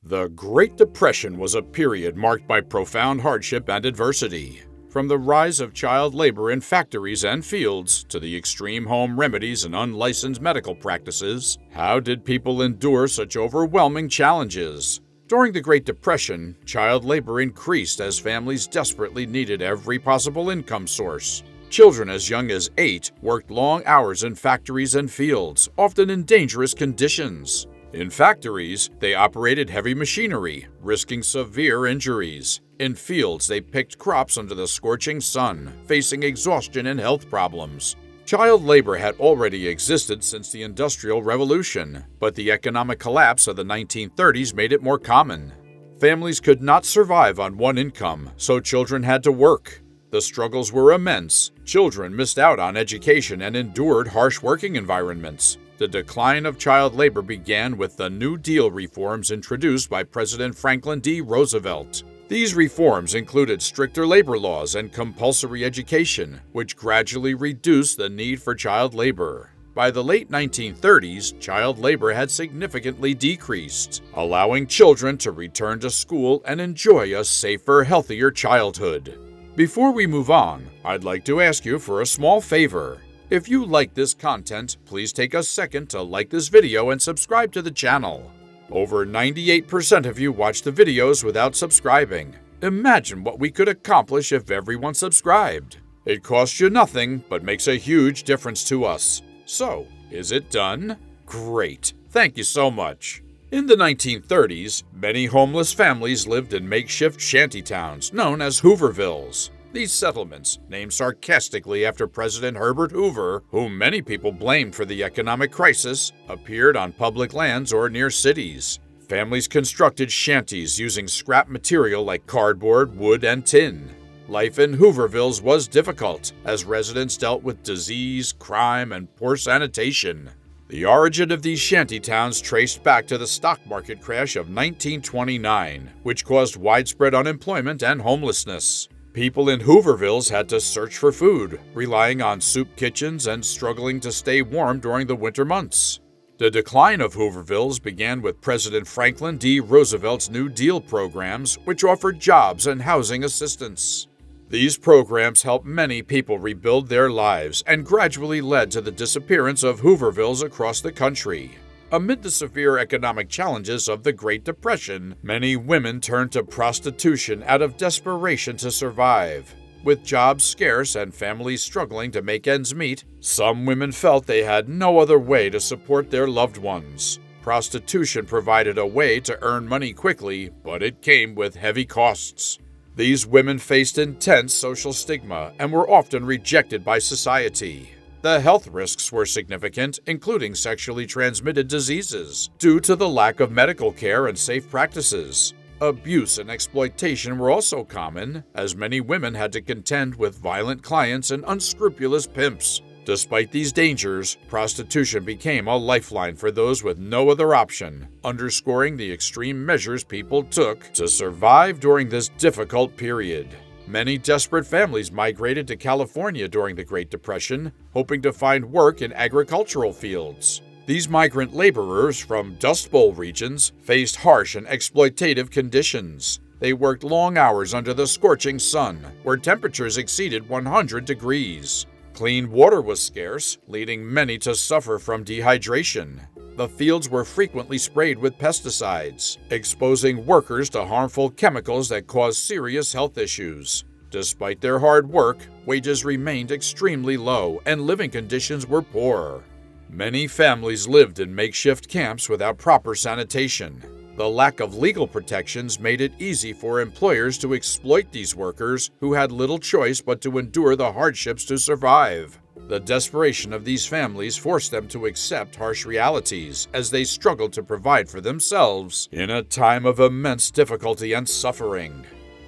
The Great Depression was a period marked by profound hardship and adversity. From the rise of child labor in factories and fields to the extreme home remedies and unlicensed medical practices, how did people endure such overwhelming challenges? During the Great Depression, child labor increased as families desperately needed every possible income source. Children as young as 8 worked long hours in factories and fields, often in dangerous conditions. In factories, they operated heavy machinery, risking severe injuries. In fields, they picked crops under the scorching sun, facing exhaustion and health problems. Child labor had already existed since the Industrial Revolution, but the economic collapse of the 1930s made it more common. Families could not survive on one income, so children had to work. The struggles were immense. Children missed out on education and endured harsh working environments. The decline of child labor began with the New Deal reforms introduced by President Franklin D. Roosevelt. These reforms included stricter labor laws and compulsory education, which gradually reduced the need for child labor. By the late 1930s, child labor had significantly decreased, allowing children to return to school and enjoy a safer, healthier childhood. Before we move on, I'd like to ask you for a small favor. If you like this content, please take a second to like this video and subscribe to the channel. Over 98% of you watch the videos without subscribing. Imagine what we could accomplish if everyone subscribed. It costs you nothing, but makes a huge difference to us. So, is it done? Great. Thank you so much. In the 1930s, many homeless families lived in makeshift shantytowns known as Hoovervilles. These settlements, named sarcastically after President Herbert Hoover, whom many people blamed for the economic crisis, appeared on public lands or near cities. Families constructed shanties using scrap material like cardboard, wood, and tin. Life in Hoovervilles was difficult, as residents dealt with disease, crime, and poor sanitation. The origin of these shantytowns traced back to the stock market crash of 1929, which caused widespread unemployment and homelessness. People in Hoovervilles had to search for food, relying on soup kitchens and struggling to stay warm during the winter months. The decline of Hoovervilles began with President Franklin D. Roosevelt's New Deal programs, which offered jobs and housing assistance. These programs helped many people rebuild their lives and gradually led to the disappearance of Hoovervilles across the country. Amid the severe economic challenges of the Great Depression, many women turned to prostitution out of desperation to survive. With jobs scarce and families struggling to make ends meet, some women felt they had no other way to support their loved ones. Prostitution provided a way to earn money quickly, but it came with heavy costs. These women faced intense social stigma and were often rejected by society. The health risks were significant, including sexually transmitted diseases, due to the lack of medical care and safe practices. Abuse and exploitation were also common, as many women had to contend with violent clients and unscrupulous pimps. Despite these dangers, prostitution became a lifeline for those with no other option, underscoring the extreme measures people took to survive during this difficult period. Many desperate families migrated to California during the Great Depression, hoping to find work in agricultural fields. These migrant laborers from Dust Bowl regions faced harsh and exploitative conditions. They worked long hours under the scorching sun, where temperatures exceeded 100 degrees. Clean water was scarce, leading many to suffer from dehydration. The fields were frequently sprayed with pesticides, exposing workers to harmful chemicals that caused serious health issues. Despite their hard work, wages remained extremely low and living conditions were poor. Many families lived in makeshift camps without proper sanitation. The lack of legal protections made it easy for employers to exploit these workers who had little choice but to endure the hardships to survive. The desperation of these families forced them to accept harsh realities as they struggled to provide for themselves in a time of immense difficulty and suffering.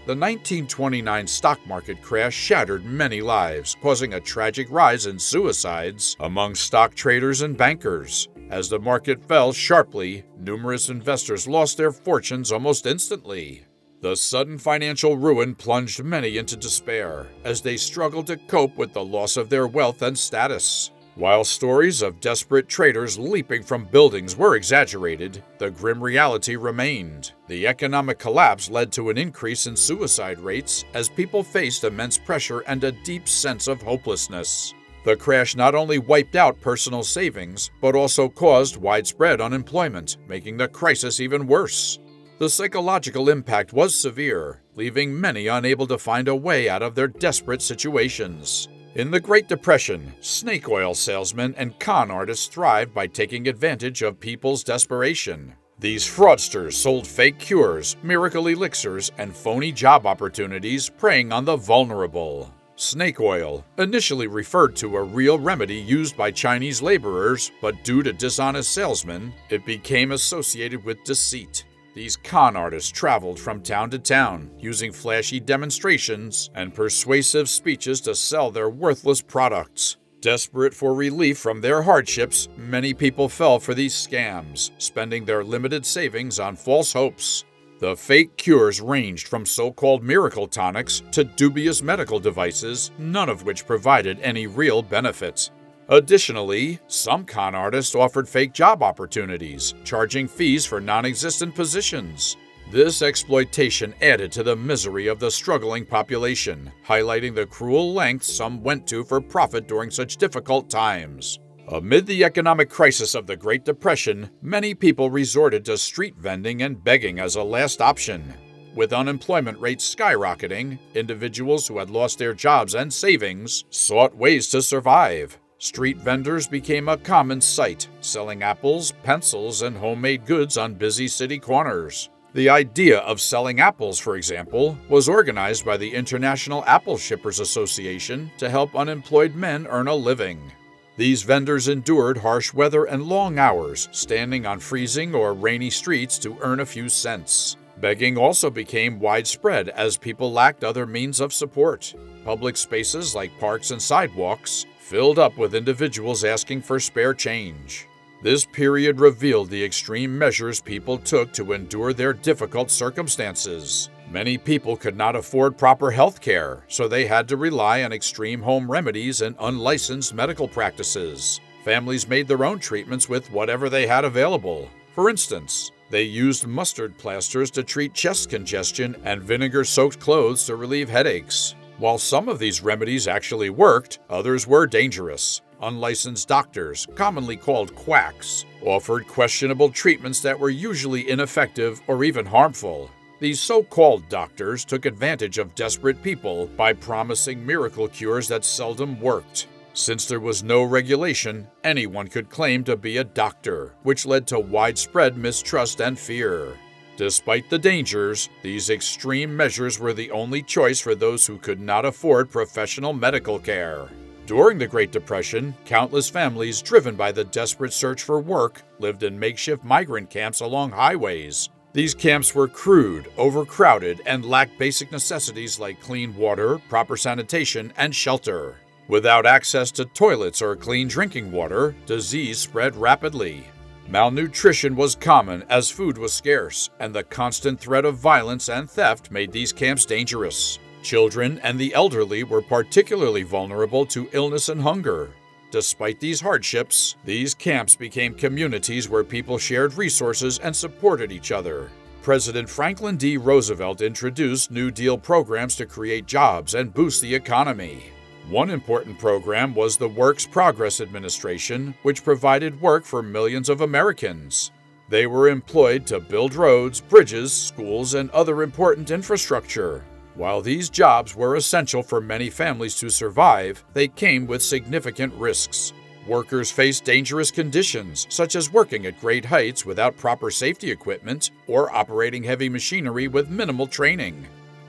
The 1929 stock market crash shattered many lives, causing a tragic rise in suicides among stock traders and bankers. As the market fell sharply, numerous investors lost their fortunes almost instantly. The sudden financial ruin plunged many into despair as they struggled to cope with the loss of their wealth and status. While stories of desperate traders leaping from buildings were exaggerated, the grim reality remained. The economic collapse led to an increase in suicide rates as people faced immense pressure and a deep sense of hopelessness. The crash not only wiped out personal savings, but also caused widespread unemployment, making the crisis even worse. The psychological impact was severe, leaving many unable to find a way out of their desperate situations. In the Great Depression, snake oil salesmen and con artists thrived by taking advantage of people's desperation. These fraudsters sold fake cures, miracle elixirs, and phony job opportunities, preying on the vulnerable. Snake oil, initially referred to a real remedy used by Chinese laborers, but due to dishonest salesmen, it became associated with deceit. These con artists traveled from town to town, using flashy demonstrations and persuasive speeches to sell their worthless products. Desperate for relief from their hardships, many people fell for these scams, spending their limited savings on false hopes. The fake cures ranged from so-called miracle tonics to dubious medical devices, none of which provided any real benefit. Additionally, some con artists offered fake job opportunities, charging fees for non-existent positions. This exploitation added to the misery of the struggling population, highlighting the cruel lengths some went to for profit during such difficult times. Amid the economic crisis of the Great Depression, many people resorted to street vending and begging as a last option. With unemployment rates skyrocketing, individuals who had lost their jobs and savings sought ways to survive. Street vendors became a common sight, selling apples, pencils, and homemade goods on busy city corners. The idea of selling apples, for example, was organized by the International Apple Shippers Association to help unemployed men earn a living. These vendors endured harsh weather and long hours, standing on freezing or rainy streets to earn a few cents. Begging also became widespread as people lacked other means of support. Public spaces like parks and sidewalks filled up with individuals asking for spare change. This period revealed the extreme measures people took to endure their difficult circumstances. Many people could not afford proper health care, so they had to rely on extreme home remedies and unlicensed medical practices. Families made their own treatments with whatever they had available. For instance, they used mustard plasters to treat chest congestion and vinegar-soaked clothes to relieve headaches. While some of these remedies actually worked, others were dangerous. Unlicensed doctors, commonly called quacks, offered questionable treatments that were usually ineffective or even harmful. These so-called doctors took advantage of desperate people by promising miracle cures that seldom worked. Since there was no regulation, anyone could claim to be a doctor, which led to widespread mistrust and fear. Despite the dangers, these extreme measures were the only choice for those who could not afford professional medical care. During the Great Depression, countless families driven by the desperate search for work lived in makeshift migrant camps along highways. These camps were crude, overcrowded, and lacked basic necessities like clean water, proper sanitation, and shelter. Without access to toilets or clean drinking water, disease spread rapidly. Malnutrition was common as food was scarce, and the constant threat of violence and theft made these camps dangerous. Children and the elderly were particularly vulnerable to illness and hunger. Despite these hardships, these camps became communities where people shared resources and supported each other. President Franklin D. Roosevelt introduced New Deal programs to create jobs and boost the economy. One important program was the Works Progress Administration, which provided work for millions of Americans. They were employed to build roads, bridges, schools, and other important infrastructure. While these jobs were essential for many families to survive, they came with significant risks. Workers faced dangerous conditions, such as working at great heights without proper safety equipment or operating heavy machinery with minimal training.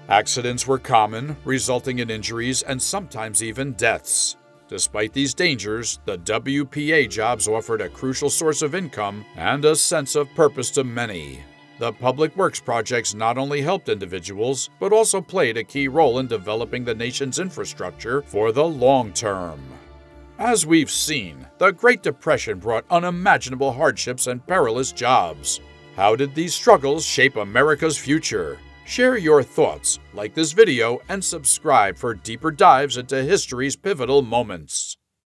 Accidents were common, resulting in injuries and sometimes even deaths. Despite these dangers, the WPA jobs offered a crucial source of income and a sense of purpose to many. The public works projects not only helped individuals, but also played a key role in developing the nation's infrastructure for the long term. As we've seen, the Great Depression brought unimaginable hardships and perilous jobs. How did these struggles shape America's future? Share your thoughts, like this video, and subscribe for deeper dives into history's pivotal moments.